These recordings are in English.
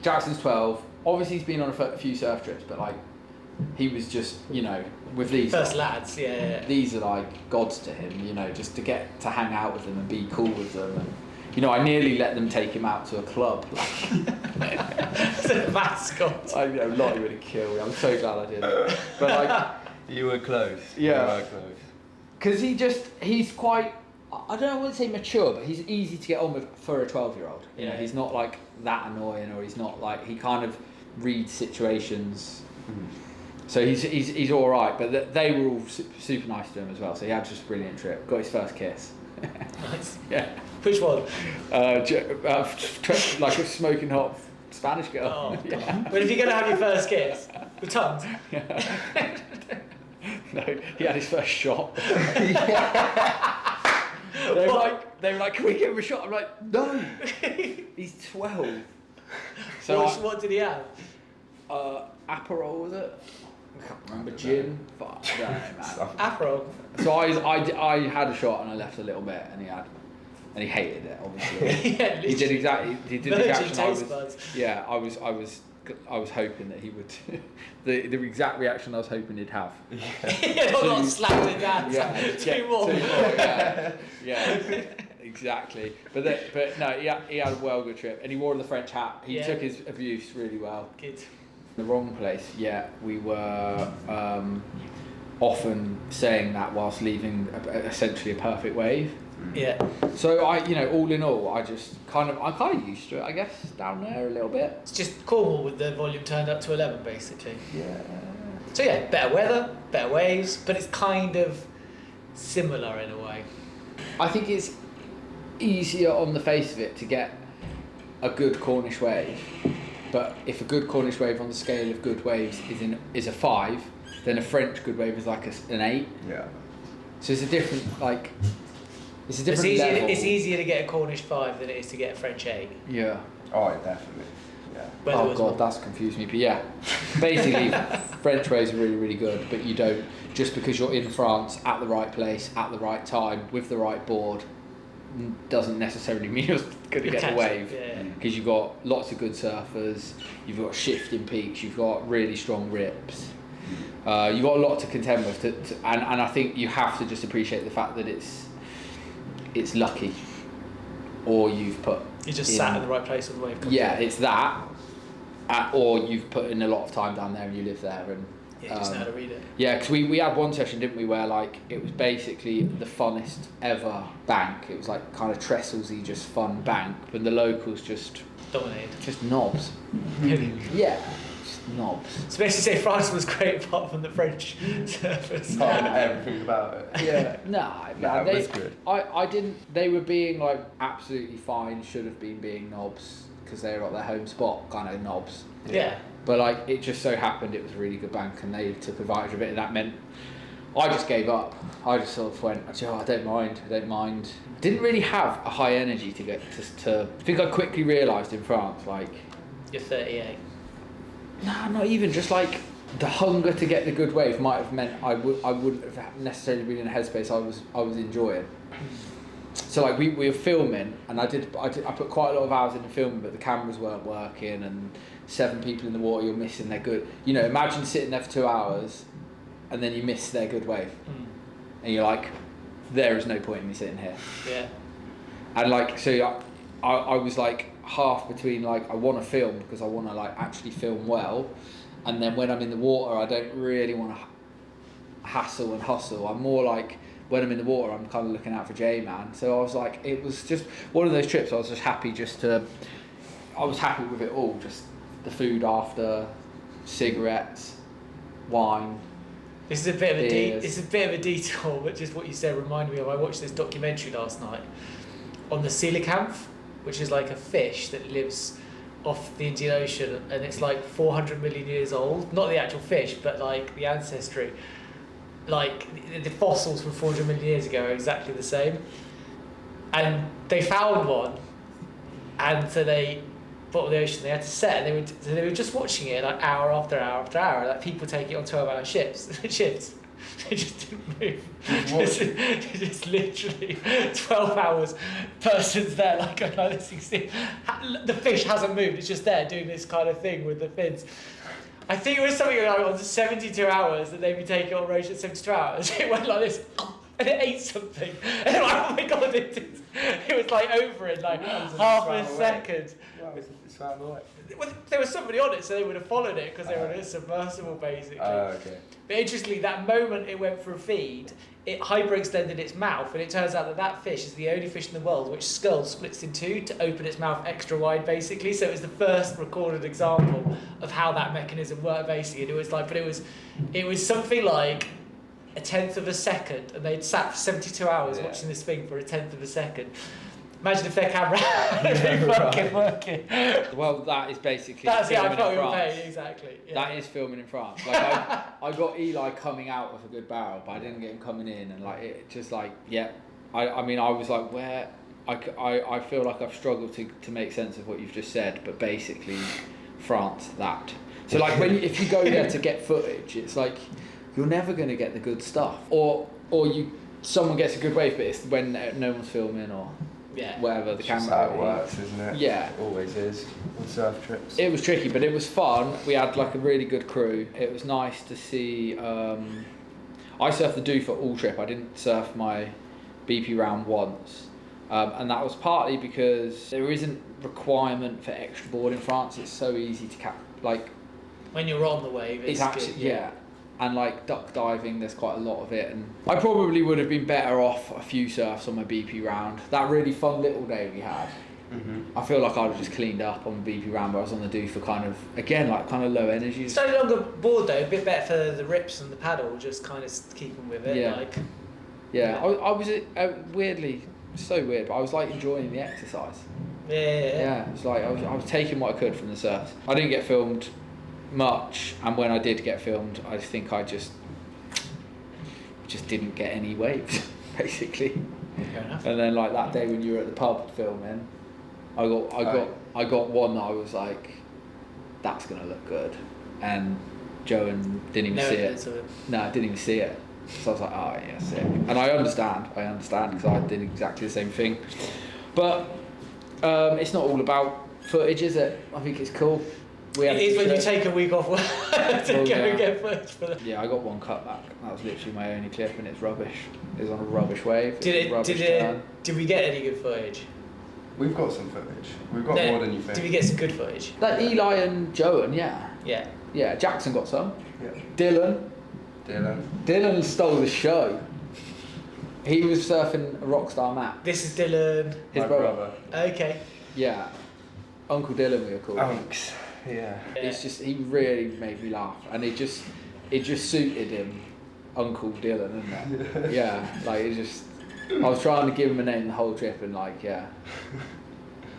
Jackson's 12. Obviously, he's been on a few surf trips, but like, he was just, you know, with these first lads, yeah. These are like gods to him, you know, just to get to hang out with them and be cool with them. And, you know, I nearly let them take him out to a club. As a mascot. I know, Lottie would have killed me. I'm so glad I did. But like, you were close. Yeah. You were close. Because he's quite, I don't want to say mature, but he's easy to get on with for a 12-year-old. You know, he's not like that annoying, or he's not like, he kind of reads situations. So he's all right, but they were all super nice to him as well. So he had just a brilliant trip. Got his first kiss. Nice. Yeah. Which one? Like a smoking hot Spanish girl. Oh, yeah. But if you're going to have your first kiss, with tongues? Yeah. No, he had his first shot. They were like, can we give him a shot? I'm like, no. He's 12. So what did he have? Aperol, was it? I can't remember. Gin. Fuck, I don't know, man. Aperol. So I had a shot and I left a little bit, and he hated it, obviously. Yeah, he did exactly. He did Virgin the action I was. buds. Yeah, I was hoping that he would. the exact reaction I was hoping he'd have. Yeah, not slapped it down. Yeah, Two more. Yeah. Exactly. But no, he had a well good trip, and he wore the French hat. He took his abuse really well. Good. The wrong place. Yeah, we were often saying that whilst leaving essentially a perfect wave. Yeah. So all in all, I'm kind of used to it, I guess, down there a little bit. It's just Cornwall with the volume turned up to 11, basically. Yeah. So yeah, better weather, better waves, but it's kind of similar in a way. I think it's easier on the face of it to get a good Cornish wave, but if a good Cornish wave on the scale of good waves is a 5, then a French good wave is like an 8. Yeah. So it's a different level. It's easier to get a Cornish 5 than it is to get a French 8. Yeah. Oh, definitely. Yeah. Oh god, that's confused me. But yeah, basically, French waves are really, really good. But you don't, just because you're in France at the right place at the right time with the right board, doesn't necessarily mean you're going to get a wave. Because you've got lots of good surfers, you've got shifting peaks, you've got really strong rips. You've got a lot to contend with, and I think you have to just appreciate the fact that it's lucky, or you've put. You just sat in the right place with the wave. Yeah, it's that, or you've put in a lot of time down there and you live there, and you just know how to read it. Yeah, because we had one session, didn't we, where like it was basically the funnest ever bank. It was like kind of Trestlesy, just fun bank, but the locals just dominated. Just knobs. Yeah. Knobs. So basically say France was great apart from the French surfers. Everything about it. Yeah. Nah, it was good. I didn't, they were being like absolutely fine, should have been being knobs, because they were at their home spot, kind of knobs. Yeah. But like, it just so happened it was a really good bank and they took advantage of it, and that meant I just gave up. I just sort of went, I don't mind. Didn't really have a high energy to get to I think I quickly realised in France, like... You're 38. Nah, not even. Just like the hunger to get the good wave might have meant I wouldn't have necessarily been in a headspace I was enjoying. So like we were filming, and I put quite a lot of hours into filming, but the cameras weren't working, and 7 people in the water, you're missing their good. You know, imagine sitting there for 2 hours, and then you miss their good wave, and you're like, there is no point in me sitting here. Yeah. And like, so I was like half between like I want to film because I want to like actually film well, and then when I'm in the water I don't really want to hassle and hustle. I'm more like when I'm in the water I'm kind of looking out for J-Man. So I was like, it was just one of those trips I was just happy I was happy with it all, just the food after, cigarettes, wine. This is a bit of a detour, but just what you said reminded me of, I watched this documentary last night on the coelacanth, which is like a fish that lives off the Indian Ocean, and it's like 400 million years old. Not the actual fish, but like the ancestry. Like the fossils from 400 million years ago are exactly the same. And they found one, and so they bottom of the ocean, they had to set, and they were just watching it like hour after hour after hour, like people take it on 12-hour shifts. They just didn't move. What? Just literally 12 hours, person's there like going like this. You see, the fish hasn't moved, it's just there doing this kind of thing with the fins. I think it was something like on 72 hours that they'd be taking on rotation at 72 hours. It went like this and it ate something. And I'm like, oh my god, it was like over in like half a second. Wow, it swam away. Well, there was somebody on it, so they would have followed it because they were on a submersible basically. Okay. But interestingly, that moment it went for a feed, it hyperextended its mouth, and it turns out that fish is the only fish in the world which skull splits in two to open its mouth extra wide, basically. So it was the first recorded example of how that mechanism worked, basically. And it was like, but it was something like a tenth of a second, and they'd sat for 72 hours watching this thing for a tenth of a second. Imagine if their camera had been fucking working. Well, that is basically That's filming I thought in we were France. paying, exactly. Yeah. That is filming in France. Like I got Eli coming out of a good barrel, but I didn't get him coming in, and like it just like I mean I was like where I feel like I've struggled to make sense of what you've just said, but basically France that. So like if you go there to get footage, it's like you're never going to get the good stuff, or someone gets a good wave, but it's when no one's filming or. Yeah. Whatever the It's camera just how it works, isn't it? Yeah. It always is on surf trips. It was tricky, but it was fun. We had like a really good crew. It was nice to see. I surfed the do for all trip. I didn't surf my BP round once, and that was partly because there isn't requirement for extra board in France. It's so easy to like. When you're on the wave, it's actually good, yeah. And like duck diving, there's quite a lot of it, and I probably would have been better off a few surfs on my BP round. That really fun little day we had, I feel like I'd have just cleaned up on the BP round, but I was on the do for kind of low energy. Slightly longer board though, a bit better for the rips and the paddle, just kind of keeping with it. Yeah. I was weirdly, so weird, but I was like enjoying the exercise. Yeah, it's like I was taking what I could from the surfs. I didn't get filmed much, and when I did get filmed, I think I just didn't get any waves basically. Fair enough. And then like that day when you were at the pub filming, I got one that I was like, that's gonna look good, and Joan didn't even see it. No, I didn't even see it. So I was like, oh yeah, sick. And I understand because I did exactly the same thing. But it's not all about footage, is it? I think it's cool. It is when you take a week off work to go and get footage for that. Yeah, I got one cutback. That was literally my only clip, and it's rubbish. It was on a rubbish wave. Did we get any good footage? We've got some footage. We've got more than you think. Did we get some good footage? Like Eli and Joan, yeah. Yeah. Yeah, Jackson got some. Yeah. Dylan stole the show. He was surfing a Rockstar map. This is Dylan. His brother. Okay. Yeah. Uncle Dylan we were called. Unks. Yeah. It's just, he really made me laugh, and it just suited him, Uncle Dylan, isn't it? Yeah, like it just, I was trying to give him a name the whole trip, and like, yeah.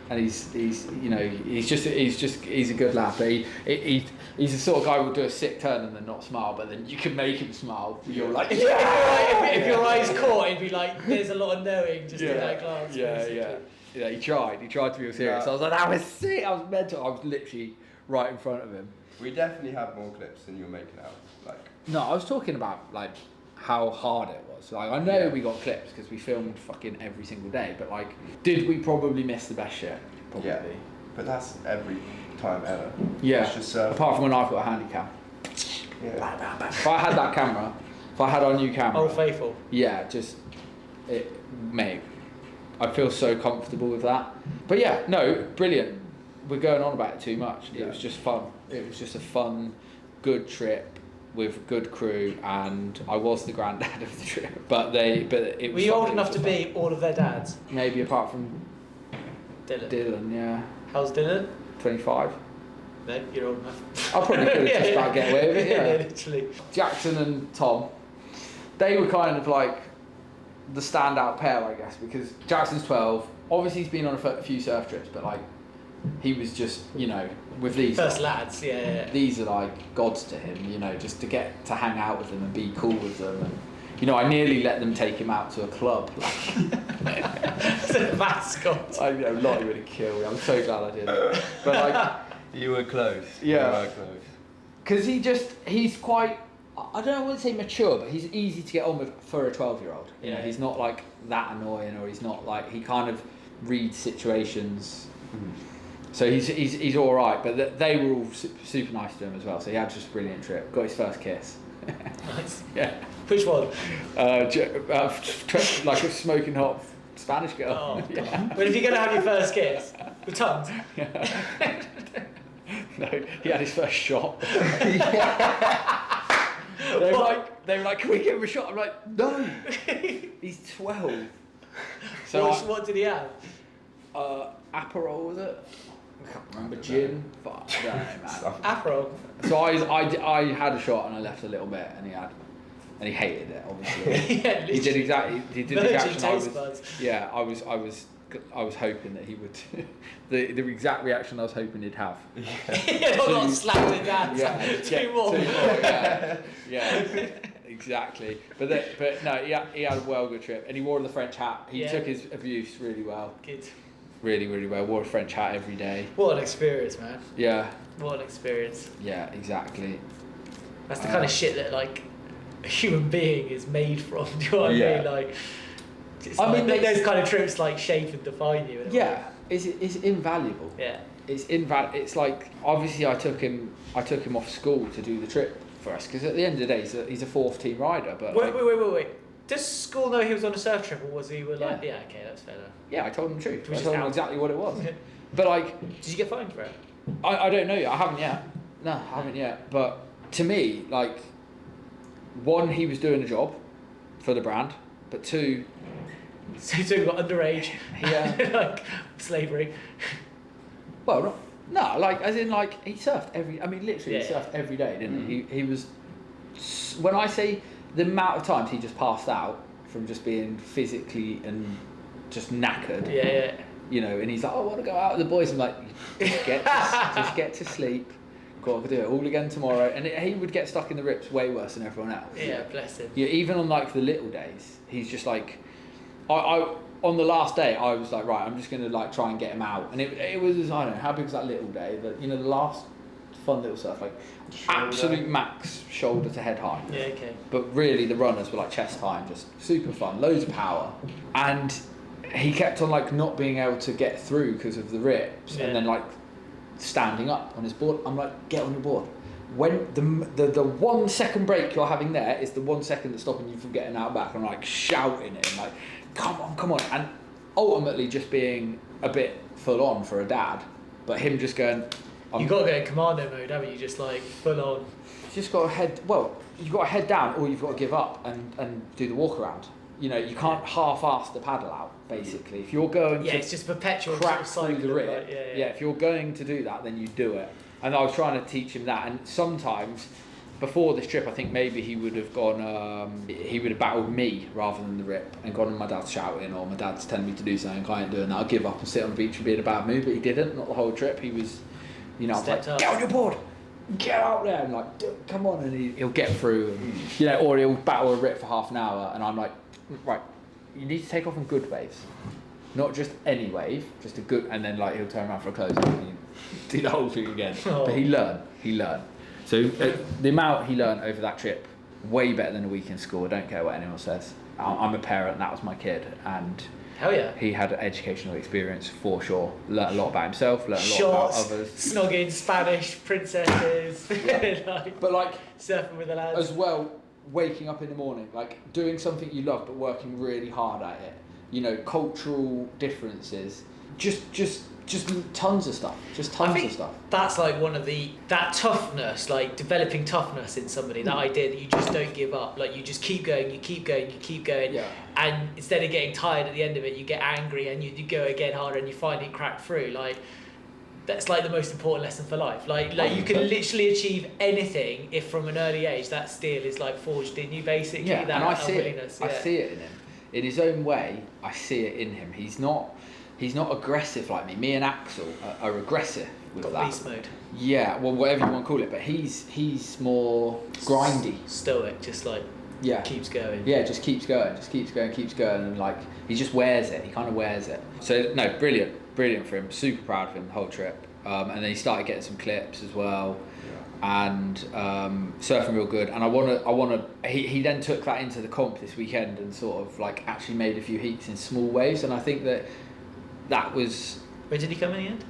And he's you know, he's a good lad, but he's the sort of guy who will do a sick turn and then not smile, but then you can make him smile. You're like, if your eyes caught, it'd be like, there's a lot of knowing just in that glance. Yeah, he tried to be all serious. I was like, that was sick. I was mental. I was literally right in front of him. We definitely have more clips than you're making out. Like. No, I was talking about like how hard it was. Like I know we got clips because we filmed fucking every single day, but like, did we probably miss the best shit? Probably. Yeah. But that's every time ever. Yeah. It's just, apart from when I've got a handy cam. Yeah. If I had that camera, if I had our new camera. Old Faithful. Yeah, mate. I feel so comfortable with that. But yeah, no, brilliant. We're going on about it too much. It was just fun. It was just a fun, good trip with a good crew, and I was the granddad of the trip. But it was. Were you old enough to be all of their dads? Maybe apart from Dylan, yeah. How's Dylan? 25. No, you're old enough. I probably could have just about get away with it, yeah. Literally. Jackson and Tom, they were kind of like the standout pair, I guess, because Jackson's 12. Obviously, he's been on a few surf trips, but like, he was just, you know, with these first lads, yeah. These are like gods to him, you know, just to get to hang out with them and be cool with them, and you know, I nearly let them take him out to a club. As a mascot. I know, Lottie would have killed me. I'm so glad I did. But like, you were close. Yeah. You were close. Because he's quite I don't know, I wouldn't say mature, but he's easy to get on with for a 12-year-old. You know, Yeah. he's not like that annoying, or he's not like, he kind of reads situations. So he's all right, but they were all super nice to him as well. So he had just a brilliant trip. Got his first kiss. Nice. Yeah. Which one? Like a smoking hot Spanish girl. Oh, Yeah. But if you're going to have your first kiss, with tongues. No, he had his first shot. They were like, can we give him a shot? I'm like, no. He's 12. So what did he have? Aperol, was it? I can't remember. Gin. Fuck, I don't know, man. Aperol. So I had a shot and I left a little bit, and he hated it, obviously. Yeah, he did exactly the Virgin reaction I taste was. buds. Yeah, I was hoping that he would. the exact reaction I was hoping he'd have. Yeah, not slapped it down. Yeah, Two more. Yeah, exactly. But no, he had a well good trip, and he wore the French hat. He took his abuse really well. Good. Really, really well. Wore a French hat every day. What an experience, man. Yeah. What an experience. Yeah, exactly. That's the kind of shit that like a human being is made from. Do you know what I mean? Like, those kind of trips like shape and define you. Yeah, it's invaluable. Yeah. It's invaluable. It's like, obviously I took him off school to do the trip for us, because at the end of the day he's a fourth team rider. But wait. Does school know he was on a surf trip, or was he like? Yeah, okay, that's fair enough. Yeah, I told him the truth. Which I is told him out. exactly what it was. But like, did you get fined for it? I don't know yet. I haven't yet. No, I haven't yet. But to me, like, one, he was doing a job for the brand, but two. So we've got underage. Yeah. Like slavery. Well, no, like, as in, like, he surfed literally he Yeah. surfed every day, didn't he? He was, when I say the amount of times he just passed out from just being physically and just knackered. Yeah. You know, and he's like, I want to go out with the boys. I'm like, just get to sleep. Got to do it all again tomorrow. And he would get stuck in the rips way worse than everyone else. Yeah, bless him. Yeah, even on like the little days, he's just like, I on the last day, I was like, right, I'm just gonna like try and get him out. And it was, I don't know, how big was that little day? That, you know, the last fun little surf, like absolute max shoulder to head height. Yeah, okay. But really, the runners were like chest high and just super fun, loads of power. And he kept on like not being able to get through because of the rips, and then like standing up on his board. I'm like, get on your board. When the 1 second break you're having there is the 1 second that's stopping you from getting out back. I'm like shouting at him like, come on, and ultimately just being a bit full on for a dad, but him just going. You got to go in commando mode, haven't you? Just like full on. You just got to you've got to head down, or you've got to give up and do the walk around. You know, you can't half-ass the paddle out, basically. If you're going to it's just perpetual crack sort of through the rip, like, if you're going to do that, then you do it. And I was trying to teach him that, and sometimes, before this trip, I think maybe he would have gone, he would have battled me rather than the rip, and gone, and my dad's shouting, or my dad's telling me to do something, I ain't doing that, I'll give up and sit on the beach and be in a bad mood, but he didn't, not the whole trip. He was, you know, I was like, get on your board, get out there, and like, come on, and he'll get through, and, you know, or he'll battle a rip for half an hour, and I'm like, right, you need to take off on good waves, not just any wave, just a good, and then like he'll turn around for a close and do the whole thing again. But he learned. So the amount he learned over that trip, way better than a week in school. I don't care what anyone says. I'm a parent, and that was my kid, and hell yeah, he had an educational experience for sure. Learned a lot about himself, learned a lot about others. Snogging Spanish princesses, but like surfing with the lads as well. Waking up in the morning, like doing something you love but working really hard at it. You know, cultural differences, just tons of stuff. Just tons of stuff. That's like one of that toughness, like developing toughness in somebody. That idea that you just don't give up, like you just keep going. Yeah. And instead of getting tired at the end of it, you get angry and you go again harder and you finally crack through. Like that's like the most important lesson for life. Like you can literally achieve anything if from an early age that steel is like forged in you, basically. Yeah, that and I see unwillingness. it. I see it in him. In his own way, I see it in him. He's not aggressive like me. Me and Axel are aggressive with Got that. beast mode. Yeah, well, whatever you want to call it, but he's more grindy. Stoic, just like keeps going. Yeah, just keeps going, and like he just wears it. He kind of wears it. So no, brilliant for him. Super proud of him the whole trip. and then he started getting some clips as well, and surfing real good. And he then took that into the comp this weekend and sort of like actually made a few heats in small waves, and I think that was. Where did he come in the end?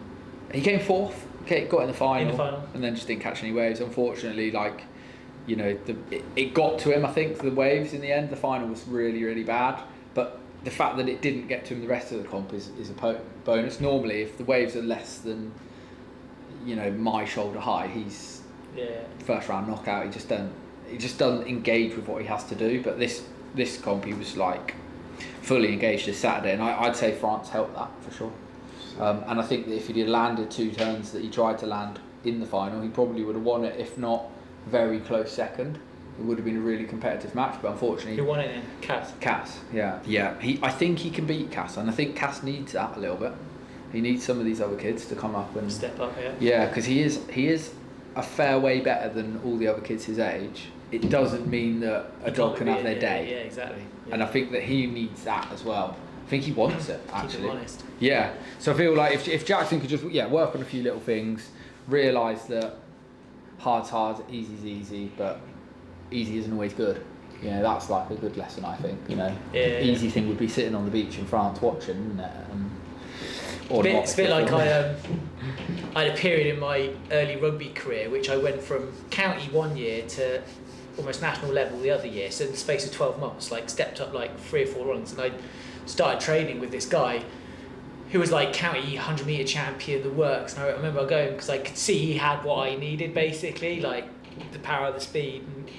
He came fourth. Okay, got in the final. final. And then just didn't catch any waves. Unfortunately, like, you know, it got to him, I think, the waves in the end. The final was really, really bad. But the fact that it didn't get to him the rest of the comp is a bonus. Normally, if the waves are less than, you know, my shoulder high, he's first round knockout. He just doesn't engage with what he has to do. But this comp, he was like fully engaged this Saturday. And I'd say France helped that for sure. And I think that if he'd have landed 2 turns that he tried to land in the final, he probably would have won it, if not very close second. It would have been a really competitive match, but unfortunately... Who won it then? Cass, yeah. I think he can beat Cass, and I think Cass needs that a little bit. He needs some of these other kids to come up and... Step up, yeah. Yeah, because he is a fair way better than all the other kids his age. It doesn't mean that a dog can have their day. Yeah, exactly. Yeah. And I think that he needs that as well. I think he wants it, actually. Keep him honest. Yeah, so I feel like if Jackson could just work on a few little things, realise that hard's hard, easy's easy, but easy isn't always good. You know, that's like a good lesson, I think. You know, easy thing would be sitting on the beach in France watching, isn't it? It's a bit like I had a period in my early rugby career which I went from county one year to almost national level the other year. So in the space of 12 months, like stepped up like 3 or 4 rungs, and I started training with this guy who was like county 100 metre champion, the works. And I remember going because I could see he had what I needed, basically, like the power, the speed. And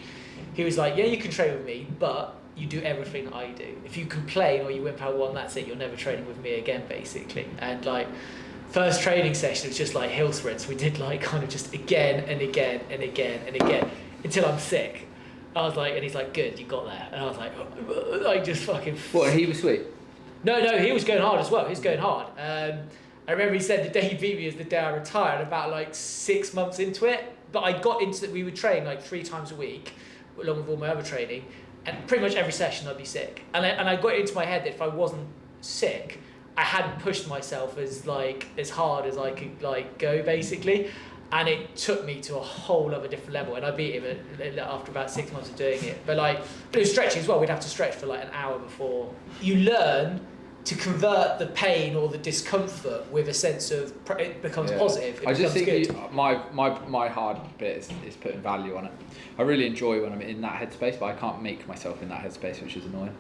he was like, yeah, you can train with me, but you do everything that I do. If you complain or you win power one, that's it. You're never training with me again, basically. And like first training session was just like hill sprints. We did like kind of just again and again and again and again until I'm sick. I was like, and he's like, good, you got that. And I was like just fucking... What, he was sweet? No, he was going hard as well. He was going hard. I remember he said the day he beat me was the day I retired, about like 6 months into it. But I got into it, we would train like 3 times a week, along with all my other training. And pretty much every session I'd be sick. And I got into my head that if I wasn't sick, I hadn't pushed myself as hard as I could like go, basically. And it took me to a whole other different level, and I beat him after about 6 months of doing it. But it was stretching as well. We'd have to stretch for like an hour before. You learn to convert the pain or the discomfort with a sense of it becomes positive. I just think my hard bit is putting value on it. I really enjoy when I'm in that headspace, but I can't make myself in that headspace, which is annoying.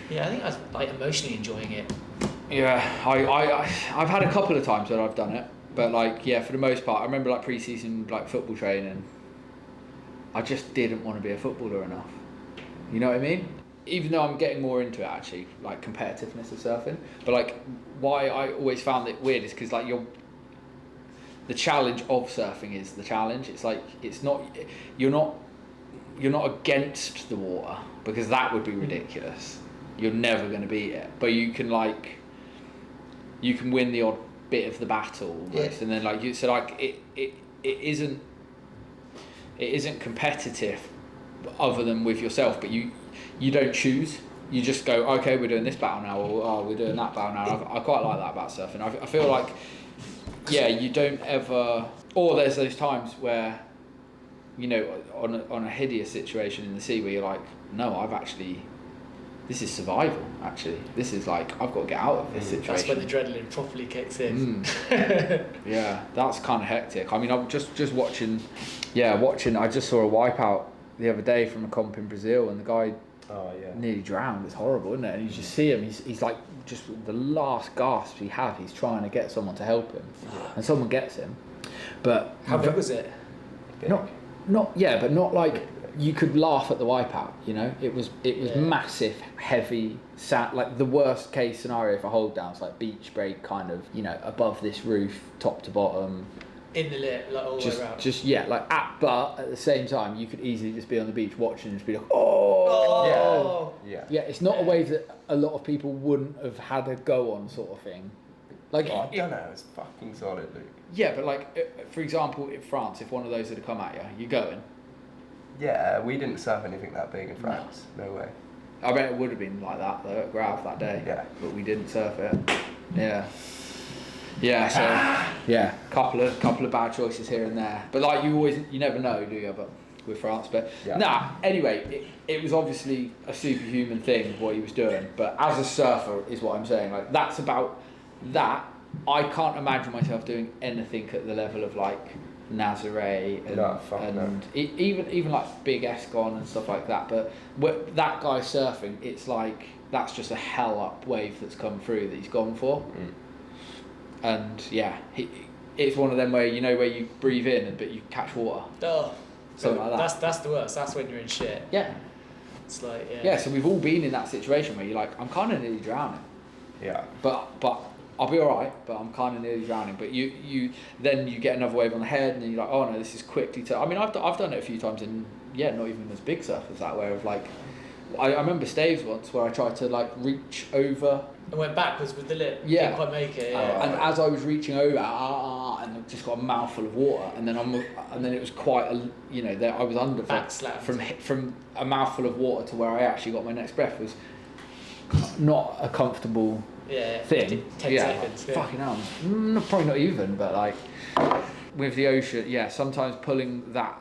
Yeah, I think I was like emotionally enjoying it. Yeah, I've had a couple of times that I've done it. But for the most part, I remember like pre-season football training, I just didn't want to be a footballer enough. You know what I mean? Even though I'm getting more into it actually, like competitiveness of surfing. But why I always found it weird is because the challenge of surfing is the challenge. It's like you're not against the water, because that would be ridiculous. You're never going to beat it. But you can win the odd bit of the battle almost, and then it isn't competitive other than with yourself, but you don't choose. You just go, okay, we're doing this battle now, or we're doing that battle now. I quite like that about surfing. I feel like you don't ever, or there's those times where on a hideous situation in the sea where you're like, no, this is survival, actually. This is I've got to get out of this situation. That's when the adrenaline properly kicks in. Yeah, that's kind of hectic. I mean, I'm just watching, I just saw a wipeout the other day from a comp in Brazil, and the guy nearly drowned. It's horrible, isn't it? And you just see him, he's like, just the last gasp he's trying to get someone to help him. And someone gets him. But how big was it? But not like... You could laugh at the wipeout, it was massive, heavy, like the worst case scenario for hold downs, like beach break kind of, above this roof, top to bottom. In the lip, like all the way around. But at the same time, you could easily just be on the beach watching and just be like, oh! Yeah, it's not a wave that a lot of people wouldn't have had a go on, sort of thing. I don't know, it's fucking solid, Luke. Yeah, but for example, in France, if one of those had come at you, you're going. Yeah, we didn't surf anything that big in France. No way. I bet it would have been like that though at Grav that day. Yeah. But we didn't surf it. Yeah. Yeah, so yeah, couple of bad choices here and there. But like you never know, do you? But with France, but anyway, it was obviously a superhuman thing what he was doing. But as a surfer, is what I'm saying. Like that's about that. I can't imagine myself doing anything at the level of like Nazare and even like Big Escon and stuff like that. But that guy surfing, it's like that's just a hell up wave that's come through that he's gone for. And yeah, it's one of them where where you breathe in but you catch water. Oh, something like that. That's the worst. That's when you're in shit. Yeah. It's like yeah. So we've all been in that situation where you're like, I'm kind of nearly drowning. Yeah. But I'll be alright, but I'm kind of nearly drowning. But you then you get another wave on the head, and then you're like, oh no, this is quickly. I mean, I've done it a few times in not even as big surfers that way of like, I remember staves once where I tried to like reach over and went backwards with the lip. Yeah. Didn't quite make it. And as I was reaching over, and I just got a mouthful of water, and then it was quite a there I was under from a mouthful of water to where I actually got my next breath was not a comfortable. Thing. 10 seconds. Yeah. Fucking hell. Probably not even, but like with the ocean, sometimes pulling that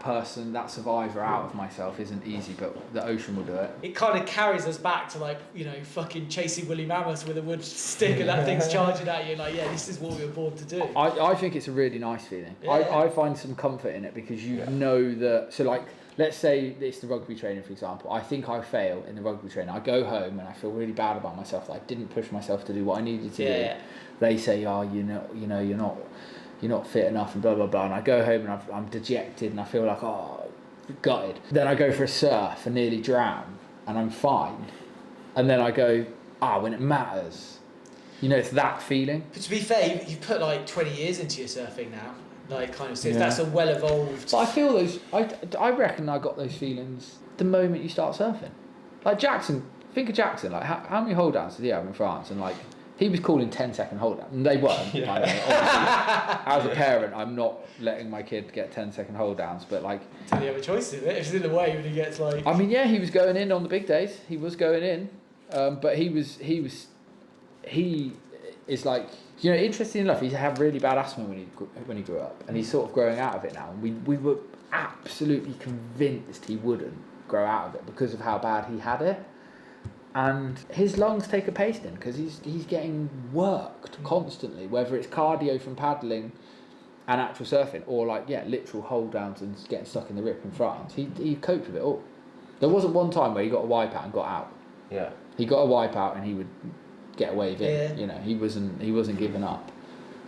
person, that survivor out of myself isn't easy, but the ocean will do it. It kind of carries us back to like, fucking chasing woolly mammoths with a wood stick and that thing's charging at you. Like, this is what we were born to do. I think it's a really nice feeling. Yeah. I find some comfort in it because you know that, so like, let's say it's the rugby training, for example. I think I fail in the rugby training. I go home and I feel really bad about myself that I didn't push myself to do what I needed to do. Yeah. They say, oh, you're not fit enough and blah blah blah. And I go home and I'm dejected and I feel like gutted. Then I go for a surf and nearly drown and I'm fine. And then I go, when it matters, it's that feeling. But to be fair, you've put like 20 years into your surfing now. Like kind of, so that's a well evolved. But I feel I reckon I got those feelings the moment you start surfing. Like Jackson, think of Jackson. Like how many hold downs did he have in France? And like he was calling 10-second hold downs, and they weren't. Yeah. As a parent, I'm not letting my kid get 10-second hold downs. But like, until you have a choice in it. If it's in the way when he gets like. I mean, he was going in on the big days. He was going in, but he is like. Interesting enough, he had really bad asthma when he grew up, and he's sort of growing out of it now. And we were absolutely convinced he wouldn't grow out of it because of how bad he had it. And his lungs take a pasting because he's getting worked constantly, whether it's cardio from paddling and actual surfing, or like literal hold downs and getting stuck in the rip in France. He coped with it all. There wasn't one time where he got a wipe out and got out. Yeah. He got a wipe out and he would get a wave in. Yeah. He wasn't giving up.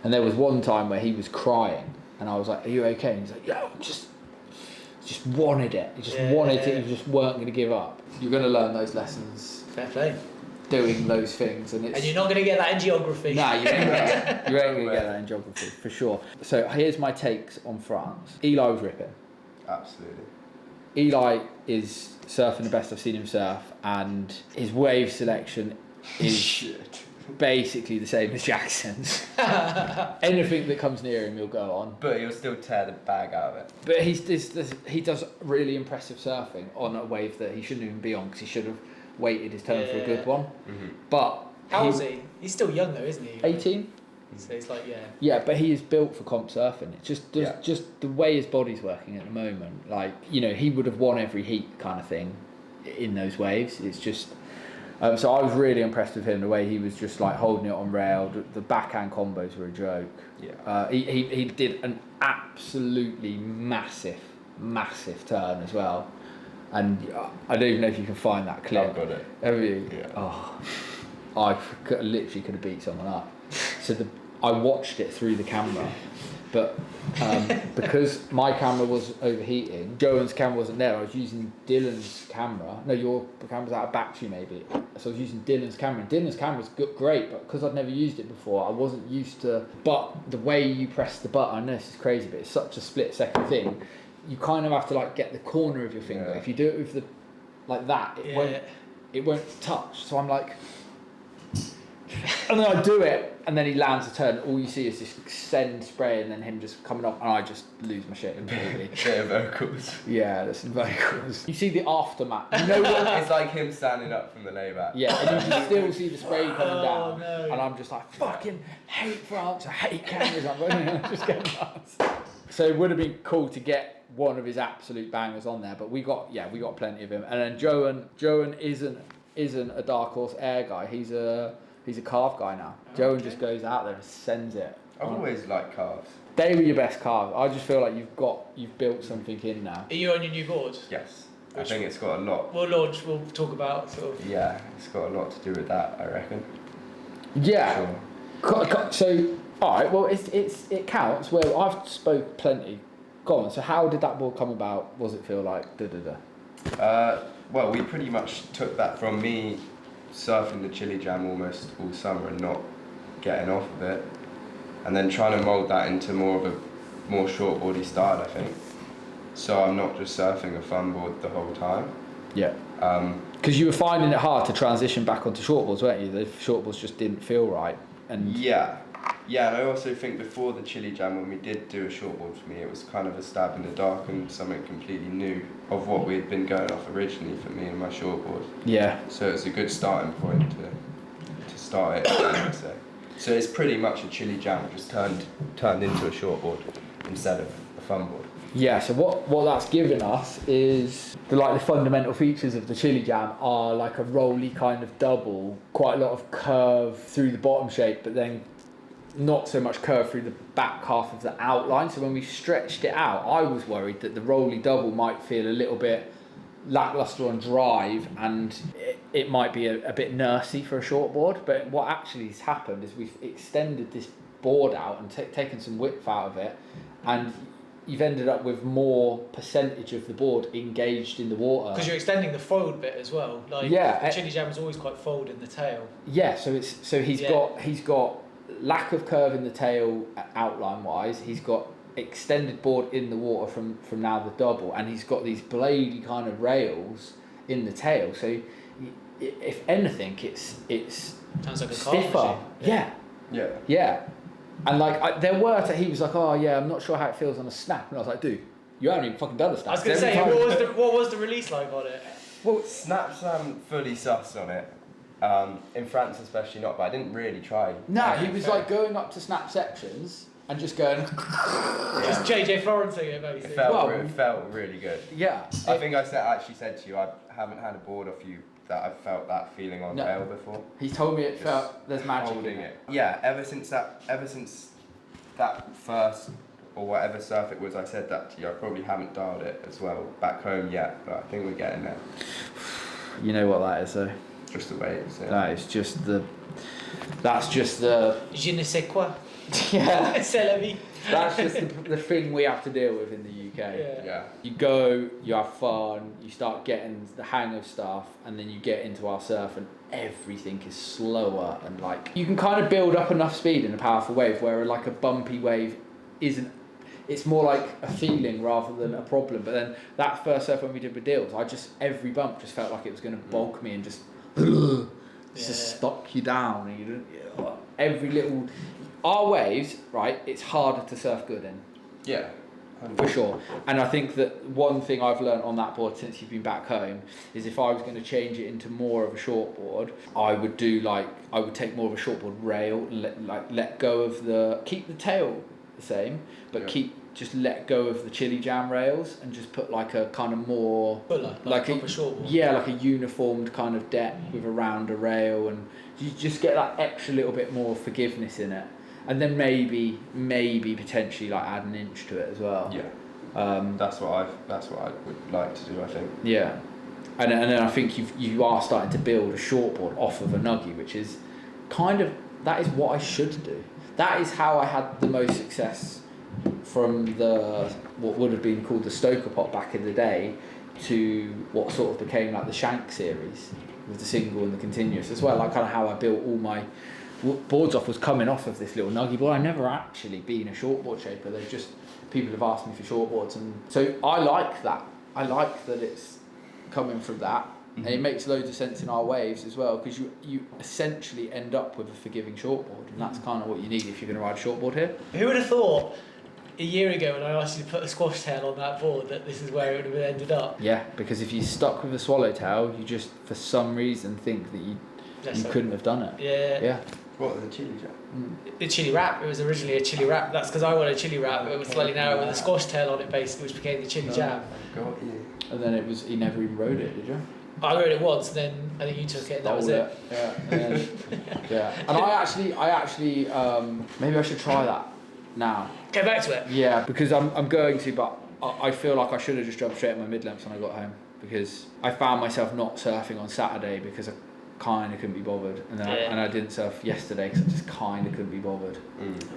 And there was one time where he was crying and I was like, are you okay? And he's like, yeah, just wanted it. He just wanted it. He just weren't going to give up. You're going to learn those lessons. Fair play. Doing those things, and you're not going to get that in geography. Nah, you ain't going to get that in geography for sure. So here's my takes on France. Eli was ripping. Absolutely. Eli is surfing the best I've seen him surf, and his wave selection is basically the same as Jackson's. Anything that comes near him, he'll go on. But he'll still tear the bag out of it. But he does really impressive surfing on a wave that he shouldn't even be on because he should have waited his turn for a good one. Mm-hmm. But how old is he? He's still young though, isn't he? 18. So he's like Yeah, but he is built for comp surfing. It's just the way his body's working at the moment. Like he would have won every heat kind of thing in those waves. It's just. So I was really impressed with him, the way he was just like holding it on rail. The backhand combos were a joke. Yeah. He did an absolutely massive turn as well. And I don't even know if you can find that clip. I've got it. Have you? Yeah. Oh, I literally could have beat someone up. So I watched it through the camera, but because my camera was overheating, Joan's camera wasn't there. I was using Dylan's camera. No, your camera's out of battery maybe. So I was using Dylan's camera. And Dylan's camera's great, but because I'd never used it before, I wasn't used to. But the way you press the button, I know this is crazy, but it's such a split-second thing. You kind of have to like get the corner of your finger. Yeah. If you do it with it won't touch. So I'm like, And then I do it, and then he lands a turn. All you see is this send spray, and then him just coming up, and I just lose my shit completely. Bit of vocals. Yeah, there's some vocals. You see the aftermath. You know what? It's like him standing up from the layback. Yeah, and you can still see the spray coming down, no. and I'm just like, fucking hate France, I hate cameras. I'm just getting nuts. So it would have been cool to get one of his absolute bangers on there, but we got plenty of him. And then Joan isn't a dark horse air guy. He's a carve guy now. Joan just goes out there and sends it. I've always liked carves. They were your best carve. I just feel like you've built something in now. Are you on your new board? Yes. I think it's got a lot. We'll talk about sort of. Yeah, it's got a lot to do with that, I reckon. Yeah. Sure. So, alright, well it counts. Well, I've spoke plenty. Go on, so how did that board come about? What does it feel like? Well, we pretty much took that from me surfing the Chili Jam almost all summer and not getting off of it, and then trying to mould that into more shortboardy style, I think. So I'm not just surfing a fun board the whole time. Yeah. Because you were finding it hard to transition back onto shortboards, weren't you? The shortboards just didn't feel right. And yeah, and I also think before the Chili Jam, when we did do a shortboard for me, it was kind of a stab in the dark and something completely new of what we had been going off originally for me and my shortboard. Yeah. So it's a good starting point to start it, I would say. So it's pretty much a Chili Jam just turned into a shortboard instead of a fun board. Yeah, so what that's given us is the fundamental features of the Chili Jam are like a rolly kind of double, quite a lot of curve through the bottom shape, but then not so much curve through the back half of the outline. So when we stretched it out, I was worried that the rolly double might feel a little bit lackluster on drive, and it might be a bit nursey for a shortboard. But what actually has happened is we've extended this board out and taken some width out of it, and you've ended up with more percentage of the board engaged in the water. Because you're extending the fold bit as well. Like, yeah, the Chili Jam is always quite fold in the tail. Yeah, so he's got lack of curve in the tail outline wise. He's got extended board in the water from now the double, and he's got these bladey kind of rails in the tail. So if anything, it's sounds like a stiffer. Yeah. And there were he was like, oh yeah, I'm not sure how it feels on a snap, and I was like, dude, you haven't even fucking done a snap. I was going to say, what was the release like on it? Well, snaps fully sus on it. In France especially not, but I didn't really try. No, he was like going up to snap sections and just going. Just JJ Florenting it basically. It felt really good. Yeah. I think I actually said to you, I haven't had a board off you that I've felt that feeling on tail before. He told me it felt there's magic holding in it. Yeah, ever since that first or whatever surf it was, I said that to you. I probably haven't dialed it as well back home yet, but I think we're getting there. You know what that is, though. Just the way it's. That's just the. Je ne sais quoi. Yeah. C'est la vie. That's just the thing we have to deal with in the UK. Yeah. You go, you have fun, you start getting the hang of stuff, and then you get into our surf and everything is slower, and you can kind of build up enough speed in a powerful wave where a bumpy wave isn't. It's more like a feeling rather than a problem. But then that first surf when we did with Deals, every bump just felt like it was going to bulk me and just stop you down, and you don't, every little. Our waves, right? It's harder to surf good in. Yeah. For sure. And I think that one thing I've learned on that board since you've been back home is if I was going to change it into more of a shortboard, I would take more of a shortboard rail and let go of keep the tail the same, but just let go of the Chili Jam rails and just put a kind of more like a shortboard. Yeah, like a uniformed kind of deck with a rounder rail, and you just get that extra little bit more forgiveness in it. And then maybe potentially add an inch to it as well. Yeah. That's what I would like to do, I think. Yeah. And then I think you are starting to build a shortboard off of a nuggy, which is that is what I should do. That is how I had the most success from what would have been called the Stoker Pot back in the day to what sort of became the Shank series with the single and the continuous as well. Kind of how I built all my boards off was coming off of this little nuggy board. I've never actually been a shortboard shaper. People have asked me for shortboards, and so I like that. I like that it's coming from that. And it makes loads of sense in our waves as well, because you essentially end up with a forgiving shortboard, and that's kind of what you need if you're going to ride a shortboard here. Who would have thought a year ago when I asked you to put a squash tail on that board that this is where it would have ended up? Yeah, because if you stuck with a swallowtail, you just for some reason think that you couldn't have done it. Yeah. What, the chili jam? The chili wrap, it was originally a chili wrap. That's because I wanted a chili wrap. It was slightly narrow with a squash tail on it, basically, which became the chili jam. Got you. And then he never even rode it, did you? I rode it once, and then I think you took it, and that was it. Yeah, and then, yeah. And I actually, maybe I should try that now. Go back to it. Yeah, because I'm going to, but I feel like I should have just jumped straight at my mid-lengths when I got home, because I found myself not surfing on Saturday because I kind of couldn't be bothered, and then I didn't surf yesterday because I just kind of couldn't be bothered.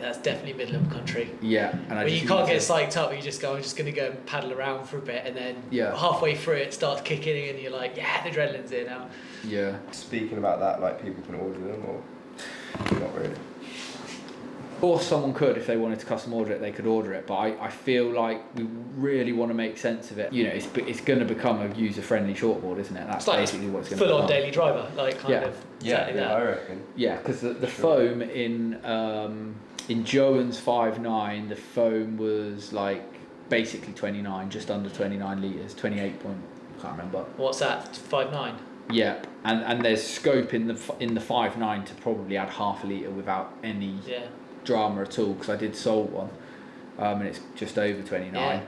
That's definitely Midland country. Yeah, and when you can't get psyched up, you just go, I'm just going to go and paddle around for a bit, and then halfway through it starts kicking in, and you're like, yeah, the adrenaline's in now. Yeah. Speaking about that, like, people can order them, or not really? Or someone could, if they wanted to custom order it, they could order it. But I feel like we really want to make sense of it. You know, it's going to become a user-friendly shortboard, isn't it? That's it's like basically what's going to be. Full-on daily driver, like kind of. Exactly that. I reckon. Yeah, because the foam in Joan's 5.9, the foam was like basically 29, just under 29 litres, 28 point, can't remember. What's that? 5.9. Yeah, and there's scope in the 5.9 to probably add half a litre without any drama at all, because I did salt one, and it's just over 29. Yeah.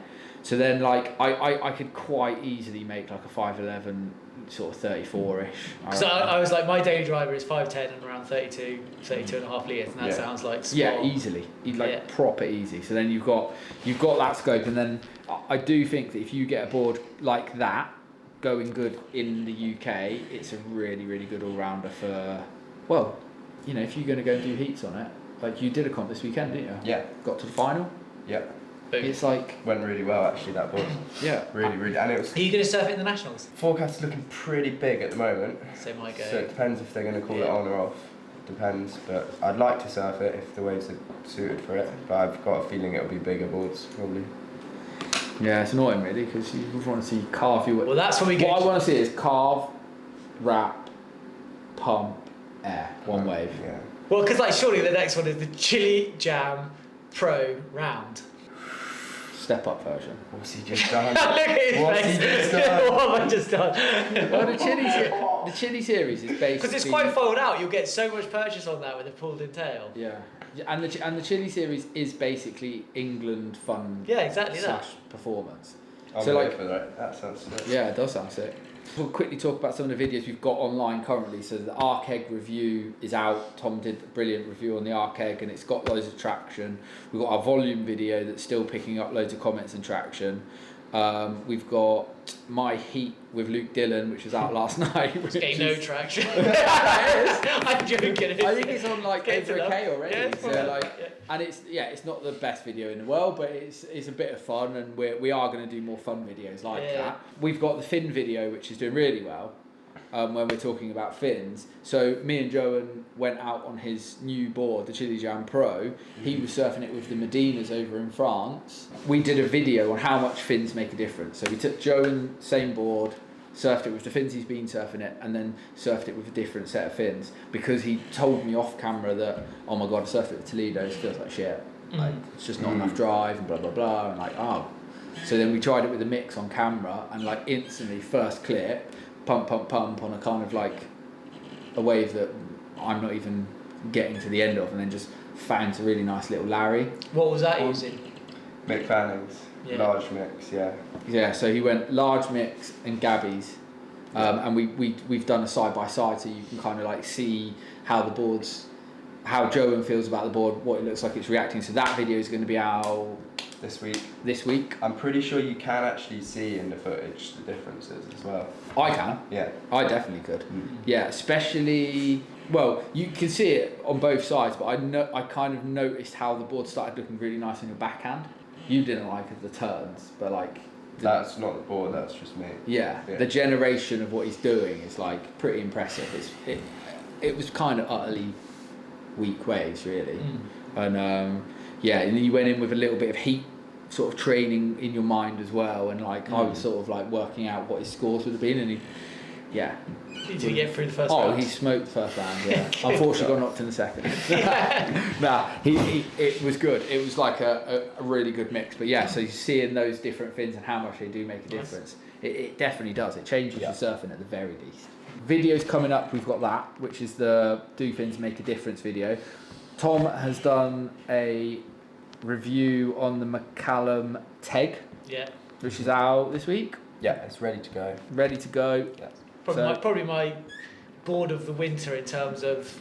So then, like, I could quite easily make like a 5.11 sort of 34-ish. Because I was like, my daily driver is 5.10 and around 32 and a half litres, and that sounds like spot. Yeah, easily, proper easy. So then you've got that scope, and then I do think that if you get a board like that going good in the UK, it's a really, really good all-rounder for, well, you know, if you're going to go and do heats on it, like you did a comp this weekend, didn't you? Yeah. Got to the final? Yeah. Boom. It's like... Went really well, actually, that board. Yeah. Really, and it was... Are you going to surf it in the Nationals? Forecast is looking pretty big at the moment. So might go. So it depends if they're going to call it on or off. Depends, but I'd like to surf it if the waves are suited for it, but I've got a feeling it'll be bigger boards, probably. Yeah, it's annoying really, because you want to see carve your... Well, that's when we get... What I want to see is carve, wrap, pump, air, one wave. Yeah. Well, because like surely the next one is the Chili Jam Pro Round. Step up version. What's he just done? Look at his What's face. he just done? What have I just done? Well, the Chili series is basically... Because it's quite fold out, you'll get so much purchase on that with a pulled-in tail. Yeah, and the Chili series is basically England fun. Yeah, exactly that. / performance. I'm so ready like, for that. That sounds sick. Yeah, it does sound sick. We'll quickly talk about some of the videos we've got online currently. So the Arc Egg review is out. Tom did a brilliant review on the Arc Egg, and it's got loads of traction. We've got our volume video that's still picking up loads of comments and traction. We've got my heat with Luke Dillon, which was out last night. It's getting no traction. I'm joking. I think it's on like over a K already. Yeah, so like, and it's not the best video in the world, but it's a bit of fun, and we are going to do more fun videos like that. We've got the fin video, which is doing really well. When we're talking about fins, so me and Joan went out on his new board, the Chili Jam Pro. He was surfing it with the Medinas over in France. We did a video on how much fins make a difference. So we took Joan, same board, surfed it with the fins he's been surfing it, and then surfed it with a different set of fins, because he told me off camera that, oh my god, I surfed it with Toledo, it feels like shit. Like, it's just not enough drive and blah blah blah, and like, oh. So then we tried it with a mix on camera, and like instantly, first clip, pump on a kind of like a wave that I'm not even getting to the end of, and then just found a really nice little Larry. What was that using? Mick Fanning's large mix, Yeah, so he went large mix and Gabby's, and we've done a side by side, so you can kind of like see how the board's, how Joan feels about the board, what it looks like it's reacting. So that video is going to be out this week. I'm pretty sure you can actually see in the footage the differences as well. I can. Yeah. I definitely could. Yeah, especially, well, you can see it on both sides, but I kind of noticed how the board started looking really nice on your backhand. You didn't like the turns, but like... That's not the board, that's just me. Yeah, the generation of what he's doing is like pretty impressive. It was kind of utterly weak waves, really. And and then you went in with a little bit of heat sort of training in your mind as well, and like I was sort of like working out what his scores would have been, and Yeah. Did you get through the first Oh, round? he smoked the first round, yeah. Unfortunately got knocked in the second. Nah, it was good. It was like a really good mix. But yeah, so you're seeing those different fins and how much they do make a difference. It definitely does. It changes your surfing at the very least. Videos coming up, we've got that, which is the Do Fins Make a Difference video. Tom has done a review on the McCallum Teg, which is out this week. Yeah, it's ready to go. Ready to go. Yeah. Probably my board of the winter in terms of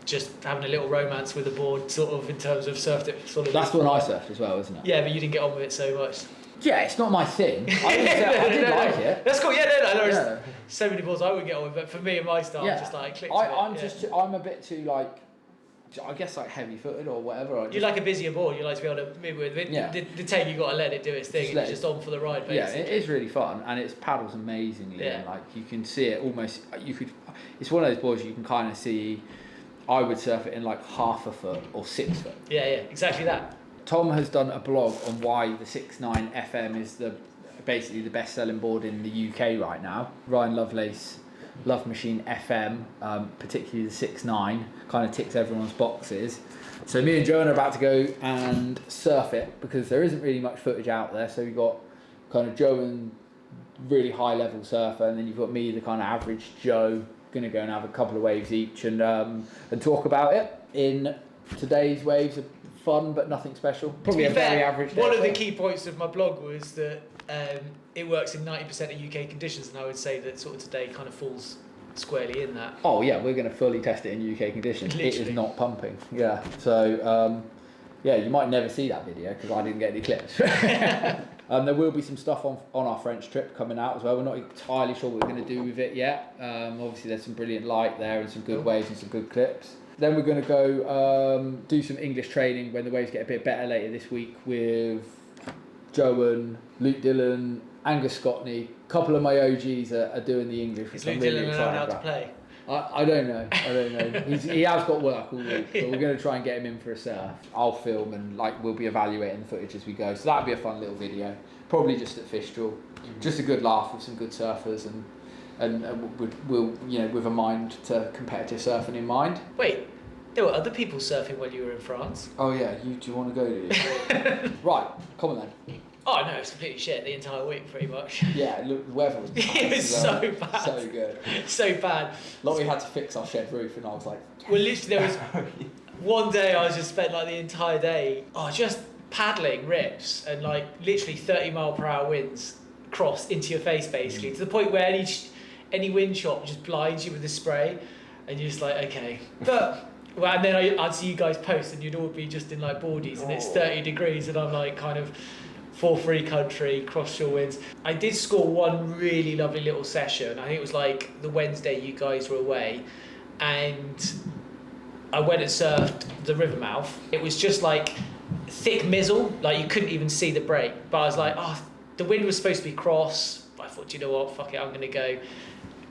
just having a little romance with the board, sort of in terms of surfed it. Sort of. That's the one I surfed as well, isn't it? Yeah, but you didn't get on with it so much. Yeah, it's not my thing. I did like it. That's cool. Yeah, no. So many boards I would get on with, but for me and my style, just like clicked. I'm a bit too like, I guess like heavy-footed or whatever. You like a busier board. You like to be able to move with it. The Teg, you got to let it do its thing. It's just on for the ride. Basically. Yeah, it is really fun, and it paddles amazingly. Yeah. And like you can see it almost. It's one of those boards you can kind of see. I would surf it in like 1/2 foot or 6 foot. Yeah, exactly that. Tom has done a blog on why the 6.9 FM is basically the best-selling board in the UK right now. Ryan Lovelace, Love Machine FM, particularly the 6.9, kind of ticks everyone's boxes. So me and Joan are about to go and surf it because there isn't really much footage out there. So we've got kind of Joan, really high-level surfer, and then you've got me, the kind of average Joe, going to go and have a couple of waves each and talk about it in today's waves. Fun but nothing special. Probably a very average day. One of the key points of my blog was that it works in 90% of UK conditions, and I would say that sort of today kind of falls squarely in that. Oh yeah, we're going to fully test it in UK conditions. Literally. It is not pumping. Yeah, so you might never see that video because I didn't get any clips. There will be some stuff on our French trip coming out as well. We're not entirely sure what we're going to do with it yet. Obviously there's some brilliant light there and some good waves and some good clips. Then we're going to go do some English training when the waves get a bit better later this week with Joan, Luke Dillon, Angus Scotney. A couple of my OGs are doing the English. Is Luke Dillon allowed out to play? I don't know. He has got work all week, but we're going to try and get him in for a surf. I'll film and we'll be evaluating the footage as we go. So that'll be a fun little video. Probably just at Fistral. Just a good laugh with some good surfers and we'll with a mind to competitive surfing in mind. Wait, there were other people surfing when you were in France. Oh yeah, do you want to go? Do you? Right, come on then. Oh no, it's completely shit the entire week, pretty much. Yeah, look, the weather was bad. It was so bad. So good. So bad. We had to fix our shed roof, and I was like, yes. Well, literally, there was one day I just spent the entire day just paddling rips and literally 30-mile-per-hour winds cross into your face, basically, to the point where any wind shot just blinds you with the spray, and you're just like, okay. But and then I'd see you guys post, and you'd all be just in boardies, and it's 30 degrees, and I'm kind of for free country, cross-shore winds. I did score one really lovely little session. I think it was the Wednesday you guys were away, and I went and surfed the river mouth. It was just thick mizzle, you couldn't even see the break. But I was like, the wind was supposed to be cross, but I thought, you know what, fuck it, I'm gonna go.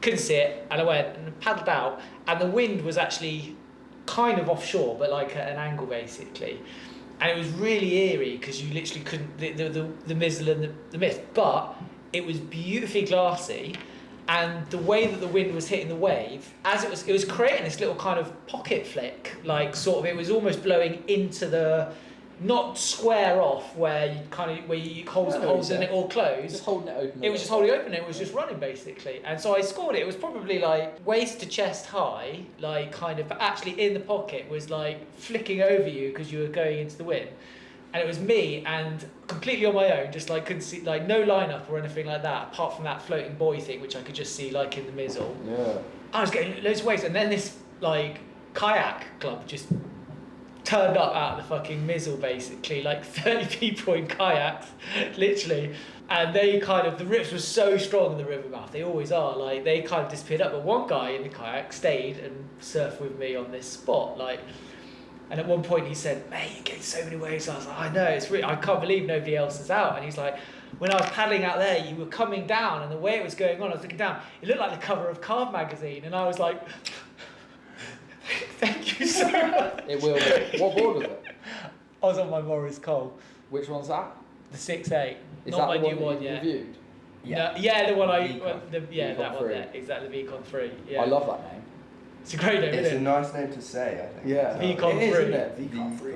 Couldn't see it, and I went and paddled out, and the wind was actually kind of offshore, but at an angle basically. And it was really eerie because you literally couldn't, the mizzle and the mist, but it was beautifully glassy, and the way that the wind was hitting the wave, it was creating this little kind of pocket flick, it was almost blowing into the, not square off where you holes in it all closed. Just holding it open. It was just holding it open. It was just running basically, and so I scored it. It was probably waist to chest high, but actually in the pocket was flicking over you because you were going into the wind, and it was me and completely on my own, just couldn't see no lineup or anything like that apart from that floating buoy thing which I could just see in the mizzle. Yeah. I was getting loads of waves, and then this kayak club just turned up out of the fucking mizzle basically, 30 people in kayaks, literally, and they the rips were so strong in the river mouth, they always are, they kind of disappeared up, but one guy in the kayak stayed and surfed with me on this spot, and at one point he said, mate, you're getting so many waves. I was like, I know, it's really, I can't believe nobody else is out. And he's like, when I was paddling out there, you were coming down, and the way it was going on, I was looking down, it looked like the cover of Carve magazine, and I was like, thank you so much. It will be. What board was it? I was on my Morris Cole. Which one's that? The 6.8. Is Not that my the new one you yet. reviewed? No, yeah, the one Beacon. that Beacon one 3. there, exactly, Beacon 3. Yeah. I love that name. It's a great name, It's a isn't it? nice name to say, I think. Yeah. Beacon It is, 3. isn't it? Beacon 3.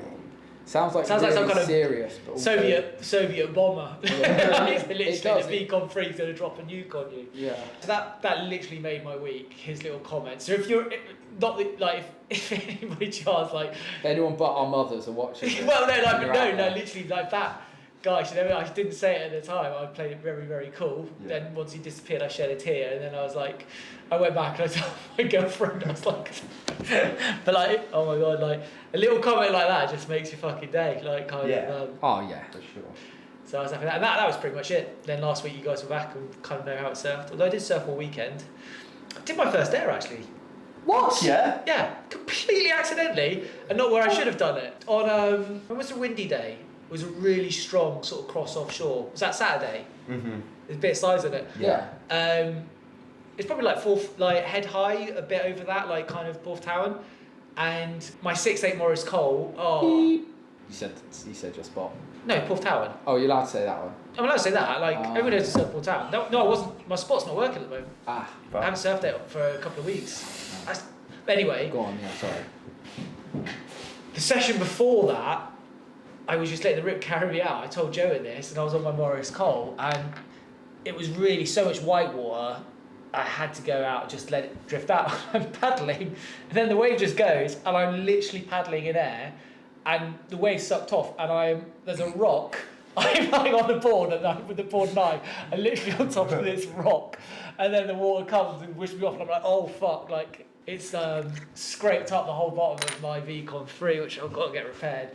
Sounds like Sounds really like some kind of serious, but also... Soviet bomber. Yeah. It's It literally does. the Beacon 3 is going to drop a nuke on you. Yeah. So that literally made my week, his little comment. So if you're, not like, if anybody chance, like... Anyone but our mothers are watching this. Well, no, like, You're no, out no, there. literally, like that guy, I didn't say it at the time, I played it very, very cool. Yeah. Then once he disappeared, I shed a tear, and then I was like, I went back and I told my girlfriend, I was like, but like, oh my god, like, a little comment like that just makes your fucking day, like, kind of, Oh, yeah. For sure. so I was happy with that, and that was pretty much it. Then last week you guys were back and kind of know how it surfed, although I did surf all weekend. I did my first air actually. What? Yeah. Yeah, completely accidentally, and not where I should have done it. On when was a windy day? It was a really strong sort of cross offshore. Was that Saturday? Mhm. There's a bit of size in it. Yeah. It's probably like head high, a bit over that, like kind of Porthtowan. And my 6'8" Morris Cole. Oh You said your spot. no, Porthtowan. Oh, you're allowed to say that one. I'm allowed to say that. Like Ah. everyone knows to surf Porthtowan. No, I wasn't. My spot's not working at the moment. Ah, I haven't surfed it for a couple of weeks. Anyway, go on, yeah, sorry. the session before that, I was just letting the rip carry me out. I told Joe in this, and I was on my Morris Cole, and it was really so much white water. I had to go out and just let it drift out. I'm paddling, and then the wave just goes, and I'm literally paddling in air, and the wave sucked off, and there's a rock. I'm lying on the board and I'm with the board knife, and literally on top of this rock, and then the water comes and whisks me off, and I'm like, oh fuck, like it's scraped up the whole bottom of my VCon 3, which I've got to get repaired.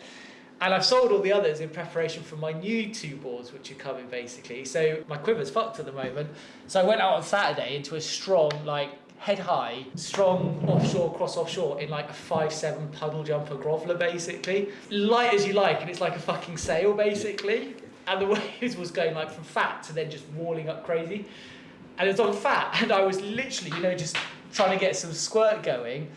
And I've sold all the others in preparation for my new 2 boards, which are coming basically. So my quiver's fucked at the moment. So I went out on Saturday into a strong, like head high, strong offshore, cross offshore in like a 5'7" puddle jumper groveler basically. Light as you like, and it's like a fucking sail basically. And the waves was going like from fat to then just walling up crazy. And it was on fat, and I was literally, just trying to get some squirt going,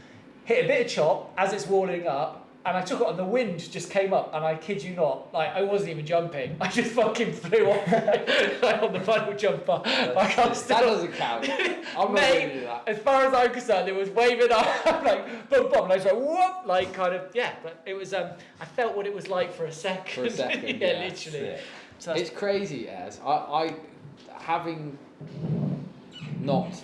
hit a bit of chop as it's walling up, and I took it on, the wind just came up, and I kid you not, like I wasn't even jumping, I just fucking flew off like on the puddle jumper. Like, That doesn't count. I'm not Mate, going to do that. as far as I'm concerned, it was waving up, like boom, boom, and I was like whoop, like kind of, yeah, but it was, I felt what it was like for a second. For a second, yeah, yeah. literally. Yeah. So It's crazy, as I having not.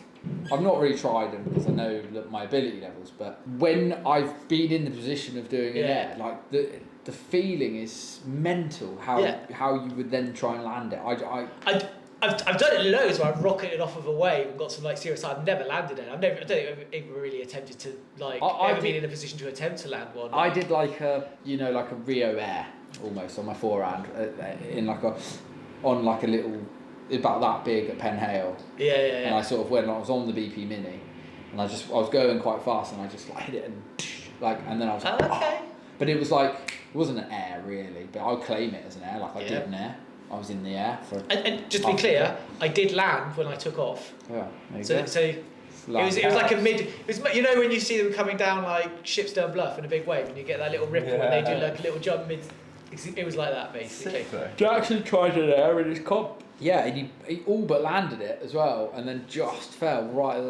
I've not really tried them because I know my ability levels, but when I've been in the position of doing it, Yeah. like the feeling is mental. How you would then try and land it. I've done it loads where I've rocketed off of a wave and got some like serious. I've never landed it. I don't think I've ever really attempted to ever been in a position to attempt to land one. I did like a Rio Air almost on my forehand in on a little about that big at Penhale. Yeah. And I sort of I was on the BP Mini, and I was going quite fast, and I just hit it and then I was like, okay. But it was like it wasn't an air really, but I'll claim it as an air. Like I Yeah. did an air. I was in the air for. And just to be clear, I did land when I took off. Yeah. There you So go. so it was like a mid. It was, when you see them coming down like Shipstone Bluff in a big wave, and you get that little ripple, and they do like a little jump mid. It was like that basically. Sick though. Jackson tried an air in his comp. Yeah, and he all but landed it as well, and then just fell right at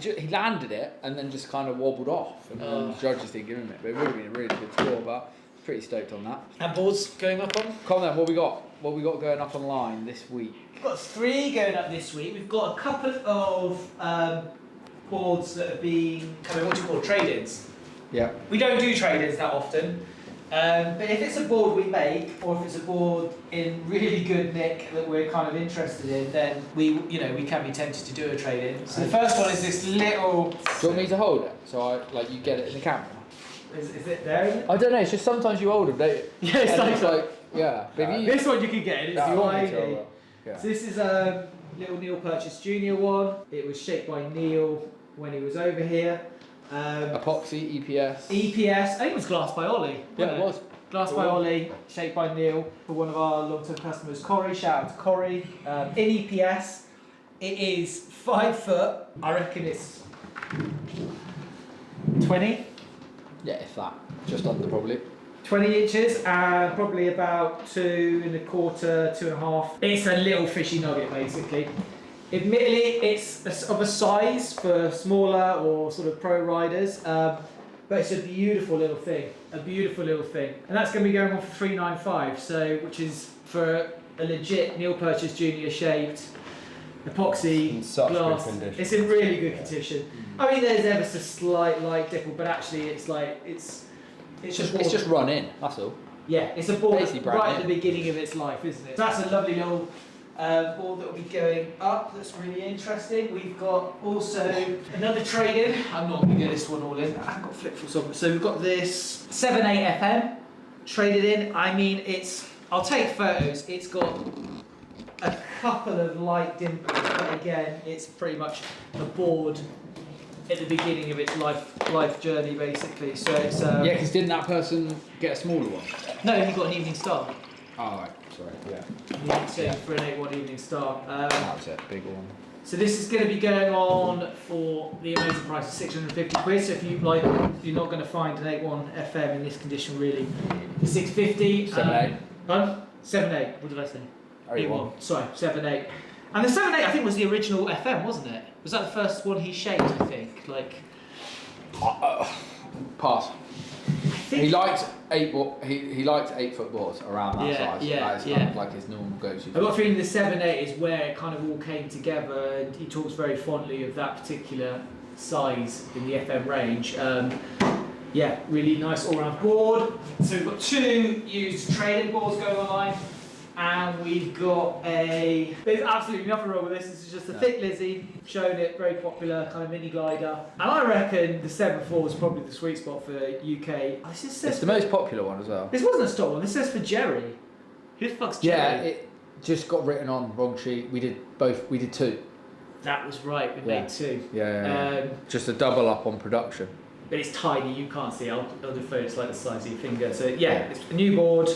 the, he landed it and then just kind of wobbled off, and then the judges didn't give him it. But it would have been a really good score, but pretty stoked on that. And boards going up on? Come on then, what we got? What we got going up online this week? We've got 3 going up this week. We've got a couple of boards that have been coming. What do you call trade-ins? Yeah. We don't do trade-ins that often. But if it's a board we make, or if it's a board in really good nick that we're kind of interested in, then we can be tempted to do a trade-in. So the first one is this little. Do you want me to hold it so you get it in the camera? Is it there? I don't know. It's just sometimes you hold them, don't you? Yeah, it's And it's like yeah. But if you, this one you can get. It's the that one, ID. yeah. So this is a little Neil Purchase Junior one. It was shaped by Neil when he was over here. Epoxy, EPS. EPS, I think it was glass by Ollie. Yeah, it was. Glass by Ollie, shaped by Neil, for one of our long-term customers, Corey. Shout out to Corey. In EPS, it is 5 foot. I reckon it's 20. Yeah, if that. Just under probably. 20 inches and probably about 2.25, 2.5. It's a little fishy nugget basically. Admittedly, it's of a size for smaller or sort of pro riders, but it's a beautiful little thing. And that's going to be going on for $395, so which is for a legit Neil Purchase Junior shaped epoxy glass. It's in really good condition. I mean, there's ever so slight light dipple, but actually, it's just run in. That's all. Yeah, it's a board right at the new. beginning of its life, isn't it? So that's a lovely little board that will be going up. That's really interesting. We've got also another trade-in. I'm not going to get this one all in. I've got flip flops on. So we've got this 7.8 FM traded in. I mean, I'll take photos. It's got a couple of light dimples, but again, it's pretty much a board at the beginning of its life journey, basically. So it's yeah, because didn't that person get a smaller one? no, he got an Evening Star. Oh, right. Sorry. Yeah. For an 8.1 Evening Star. That was it. Big one. So this is going to be going on for the amazing price of 650 quid. So if you like, you're not going to find an 8.1 FM in this condition really. 650. 7.8. 7.8. What did I say? 8.1. Sorry, 7.8. And the 7.8 I think was the original FM, wasn't it? Was that the first one he shaped? I think. Pass. He liked he liked 8 foot boards around that size. That is kind of like his normal go-to. I've got a feeling the 7.8 is where it kind of all came together, and he talks very fondly of that particular size in the FM range. Yeah, really nice all-round board. So we've got 2 used training boards going online, and we've got there's absolutely nothing wrong with this. This is just a thick Lizzie, showing it, very popular kind of mini glider. And I reckon the 7.4 is probably the sweet spot for UK. Oh, It's the most popular one as well. This wasn't a stock one. This says for Jerry. Who the fuck's Jerry? Yeah, it just got written on wrong sheet. We did 2. That was right. We made 2. Yeah. Just a double up on production. But it's tiny. You can't see. I'll do photos like the size of your finger. So yeah, it's a new board.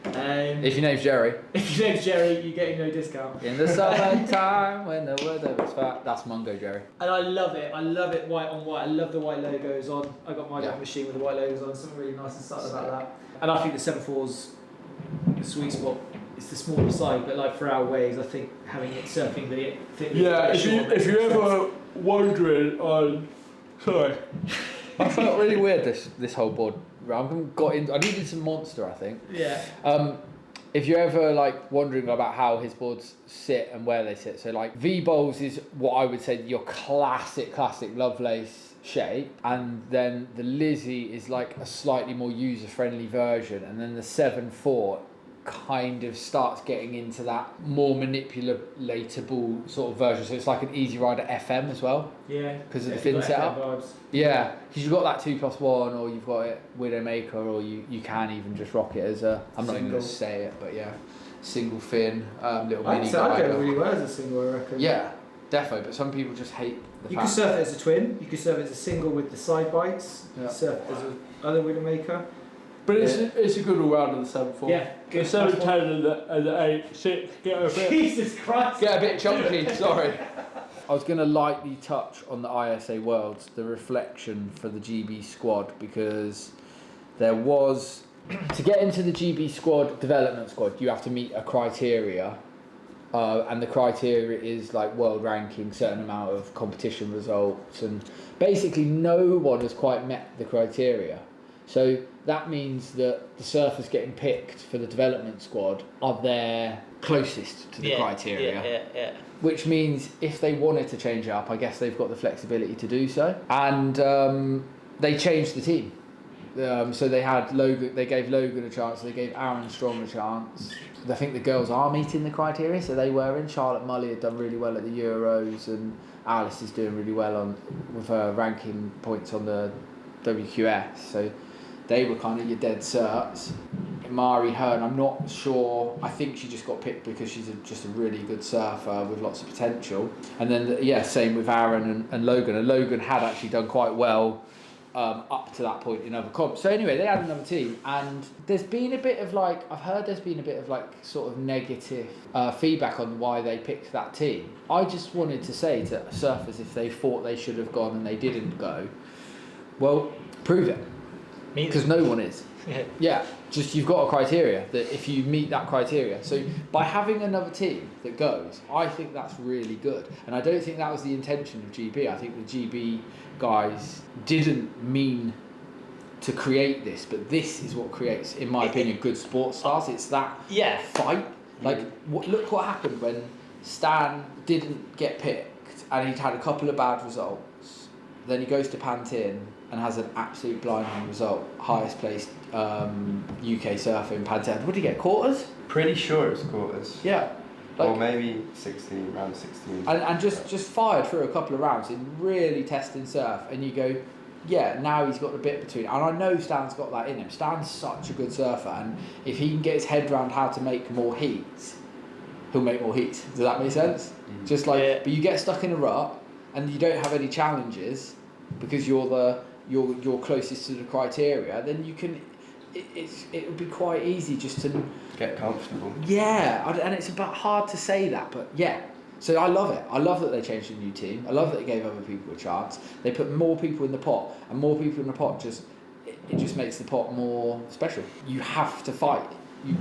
If your name's Jerry. If your name's Jerry, you're getting no discount. In the summertime when the weather was fat. That's Mungo Jerry. And I love it white on white. I love the white logos on. I got my little machine with the white logos on. Something really nice and subtle about that. And I think the 7.4's the sweet spot. It's the smaller side, but like for our ways, I think having it surfing the if you're ever wondering on, sorry, I felt really weird this whole board. I needed some Monster, I think. Yeah. If you're ever like wondering about how his boards sit and where they sit, so like V-Bowls is what I would say your classic Lovelace shape, and then the Lizzie is like a slightly more user-friendly version, and then the 7.4 kind of starts getting into that more manipulatable sort of version, so it's like an Easy Rider FM as well. Yeah. Because of the fin setup. Yeah, because you've got that 2+1, or you've got it Widowmaker, or you can even just rock it as a. I'm not even going to say it, but yeah, single fin, little mini. I'd go really well as a single, I reckon. Yeah, defo. But some people just hate the You fact. could surf it as a twin. You could surf it as a single with the side bites. You could surf it as another Widowmaker. But it's a good all round of the 7.4. Yeah, good. The 7.10 and the 8.6 get a bit. Jesus Christ! Get a bit chunky. Sorry. I was going to lightly touch on the ISA Worlds, the reflection for the GB squad, because there was to get into the GB squad development squad, you have to meet a criteria. And the criteria is like world ranking, certain amount of competition results, and basically no one has quite met the criteria. So that means that the surfers getting picked for the development squad are their closest to the criteria. Yeah. Which means if they wanted to change it up, I guess they've got the flexibility to do so. And they changed the team. So they had Logan. They gave Logan a chance. They gave Aaron Strong a chance. I think the girls are meeting the criteria, so they were in. Charlotte Mully had done really well at the Euros, and Alice is doing really well with her ranking points on the WQS. So they were kind of your dead certs. Mari Hearn, I'm not sure. I think she just got picked because she's just a really good surfer with lots of potential. And then, same with Aaron and Logan. And Logan had actually done quite well up to that point in other comps. So anyway, they had another team. And there's been a bit of I've heard there's been a bit of sort of negative feedback on why they picked that team. I just wanted to say to surfers, if they thought they should have gone and they didn't go, well, prove it. Because no one is. Yeah, just you've got a criteria that if you meet that criteria. So by having another team that goes, I think that's really good. And I don't think that was the intention of GB. I think the GB guys didn't mean to create this, but this is what creates, in my opinion, good sports stars. It's that fight. Like, look what happened when Stan didn't get picked and he'd had a couple of bad results. Then he goes to Pantin and has an absolute blinding result. Highest placed UK surfer in Pantin. What did he get? Quarters? Pretty sure it was quarters. Yeah. Like, or maybe 16, round 16. And just fired through a couple of rounds in really testing surf. And you go, yeah, now he's got the bit between. And I know Stan's got that in him. Stan's such a good surfer. And if he can get his head around how to make more heats, he'll make more heats. Does that make sense? Mm-hmm. Just like, but you get stuck in a rut and you don't have any challenges because you're closest to the criteria, then you can, it would be quite easy just to get comfortable. Yeah, and it's about hard to say that, but yeah. So I love it. I love that they changed a new team. I love that they gave other people a chance. They put more people in the pot, and more people in the pot it just makes the pot more special. You have to fight.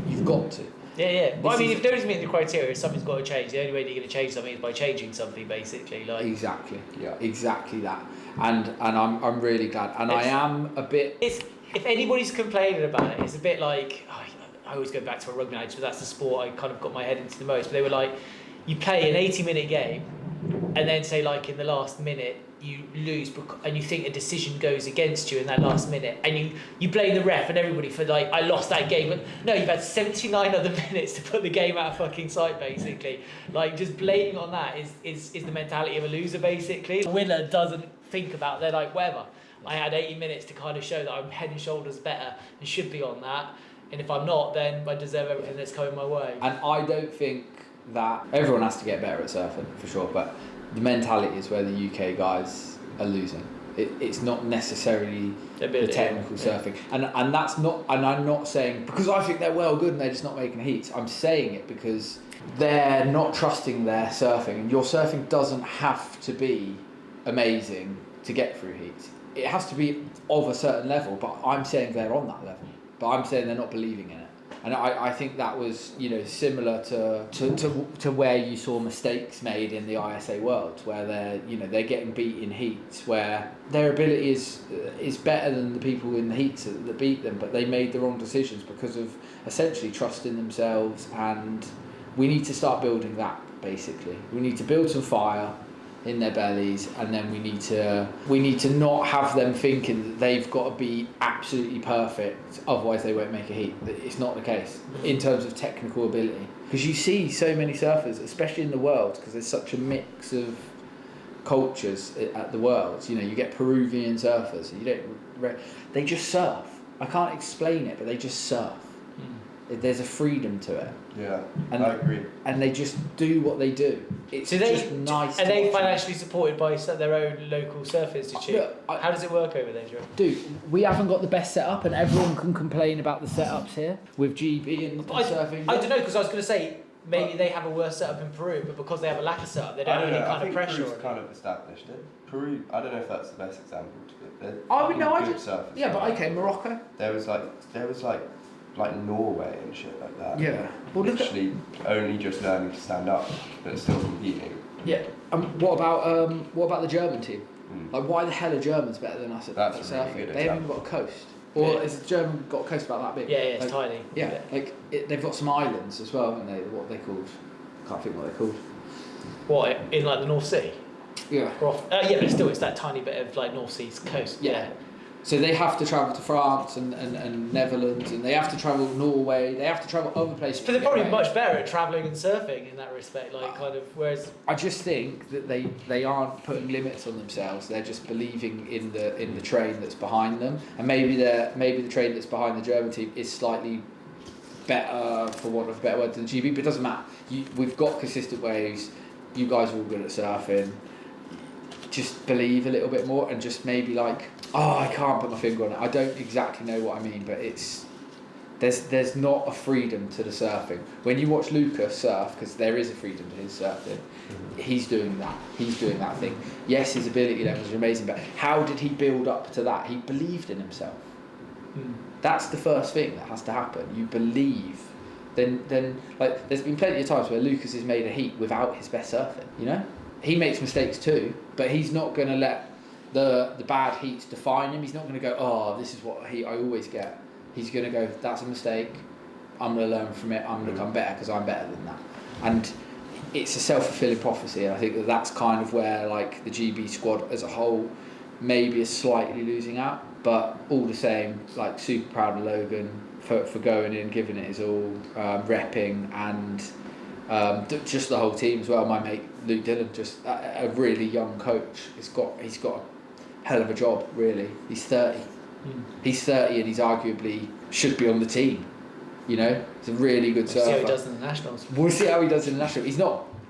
You've got to. Yeah. Well, I mean, if nobody's meeting the criteria, something's got to change. The only way you're going to change something is by changing something, basically. Like exactly. Yeah. Exactly that. And I'm really glad. And I am a bit. If anybody's complaining about it, it's a bit like I always go back to a rugby match, but that's the sport I kind of got my head into the most. But they were like, you play an 80-minute game, and then say like in the last minute you lose, and you think a decision goes against you in that last minute, and you blame the ref and everybody for like, I lost that game. But no, you've had 79 other minutes to put the game out of fucking sight, basically. Like, just blaming on that is the mentality of a loser, basically. The winner doesn't think about, they're like, whatever. I had 80 minutes to kind of show that I'm head and shoulders better and should be on that. And if I'm not, then I deserve everything that's coming my way. And I don't think that everyone has to get better at surfing, for sure, but the mentality is where the UK guys are losing. It's not necessarily the technical surfing. And that's not, and I'm not saying, because I think they're well good and they're just not making heats, I'm saying it because they're not trusting their surfing. And your surfing doesn't have to be amazing to get through heats. It has to be of a certain level, but I'm saying they're on that level. But I'm saying they're not believing in it. And I think that was, similar to where you saw mistakes made in the ISA world, where they're getting beat in heats, where their ability is better than the people in the heats that beat them, but they made the wrong decisions because of essentially trusting themselves. And we need to start building that, basically. We need to build some fire in their bellies, and then we need to not have them thinking that they've got to be absolutely perfect, otherwise they won't make a heat. It's not the case in terms of technical ability, because you see so many surfers, especially in the world, because there's such a mix of cultures at the Worlds. You get Peruvian surfers, they just surf. I can't explain it, but they just surf. There's a freedom to it. Yeah, and I agree. And they just do what they do. It's just nice. Are they financially supported by their own local surf institute? How does it work over there, Joe? Dude, we haven't got the best setup, and everyone can complain about the setups here with GB and surfing. I don't know, because I was going to say maybe they have a worse setup in Peru, but because they have a lack of setup, they don't have any kind of pressure. Peru's kind of established it. Peru, I don't know if that's the best example. Good surfers. Yeah, but okay, Morocco. There was like Norway and shit like that. Yeah. Well, literally only just learning to stand up, but still competing. Yeah. What about the German team? Like, why the hell are Germans better than us at surfing? Really good they haven't even got a coast. Or has the German got a coast about that big? Yeah, it's tiny. Yeah, they've got some islands as well, haven't they? What are they called? I can't think what they're called. What, in like the North Sea? Yeah. Yeah, but still, it's that tiny bit of like North Sea's coast. Yeah. So they have to travel to France and Netherlands, and they have to travel Norway, they have to travel other places. But they're probably much better at travelling and surfing in that respect, whereas... I just think that they aren't putting limits on themselves, they're just believing in the train that's behind them, and maybe the train that's behind the German team is slightly better, for want of a better word, than GB, but it doesn't matter. We've got consistent waves, you guys are all good at surfing, just believe a little bit more, and just maybe I can't put my finger on it. I don't exactly know what I mean, but there's not a freedom to the surfing. When you watch Lucas surf, because there is a freedom to his surfing, he's doing that thing. Yes, his ability levels are amazing, but how did he build up to that? He believed in himself. That's the first thing that has to happen. You believe. Then like there's been plenty of times where Lucas has made a heat without his best surfing. You know, he makes mistakes too, but he's not going to let the bad heats define him. He's not going to go, oh, this is what heat I always get. He's going to go, that's a mistake. I'm going to learn from it. I'm going to become better because I'm better than that. And it's a self-fulfilling prophecy. And I think that's kind of where like the GB squad as a whole maybe is slightly losing out, but all the same, like super proud of Logan for going in, giving it his all, repping, and just the whole team as well. My mate Luke Dillon, just a really young coach. He's got a hell of a job, really. He's 30. He's 30 and he's arguably should be on the team. You know, he's a really good surfer. See how he does in the Nationals. We'll see how he does in the Nationals.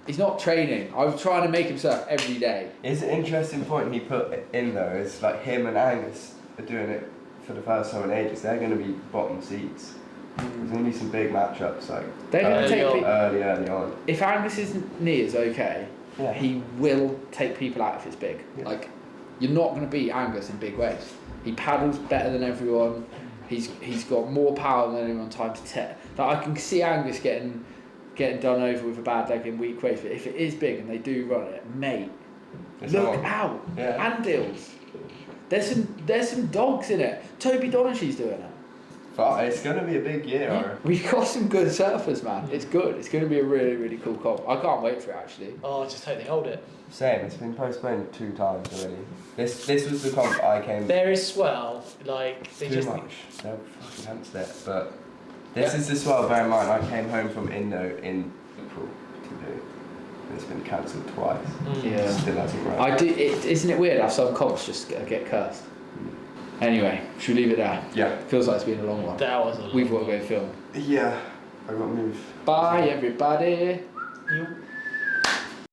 He's not training. I was trying to make him surf every day. It's an interesting point he put in though. It's like him and Angus are doing it for the first time in ages. They're going to be bottom seats. There's going to be some big matchups like They're going to take early on. If Angus's knee is okay, he will take people out if it's big. Yeah. Like, you're not going to beat Angus in big waves. He paddles better than everyone. He's got more power than anyone times 10. Like, I can see Angus getting done over with a bad leg in weak waves, but if it is big and they do run it, mate, look out! Yeah. And Dills. There's some dogs in it. Toby Donaghy's doing it. But it's going to be a big year. We've got some good surfers, man. It's good. It's going to be a really, really cool comp. I can't wait for it, actually. Oh, I just hope they hold it. Same. It's been postponed 2 times already. This was the comp I came. There is swell, like they too just. much. They'll fucking cancel it. But this is the swell. Bear in mind, I came home from Indo in April to do. It's been cancelled twice. Yeah. Still hasn't run. Isn't it weird how some comps just get cursed? Anyway, should we leave it there? Yeah. Feels like it's been a long one. That was a long We've got to one. go film. Yeah. I got to move. Bye, everybody. You.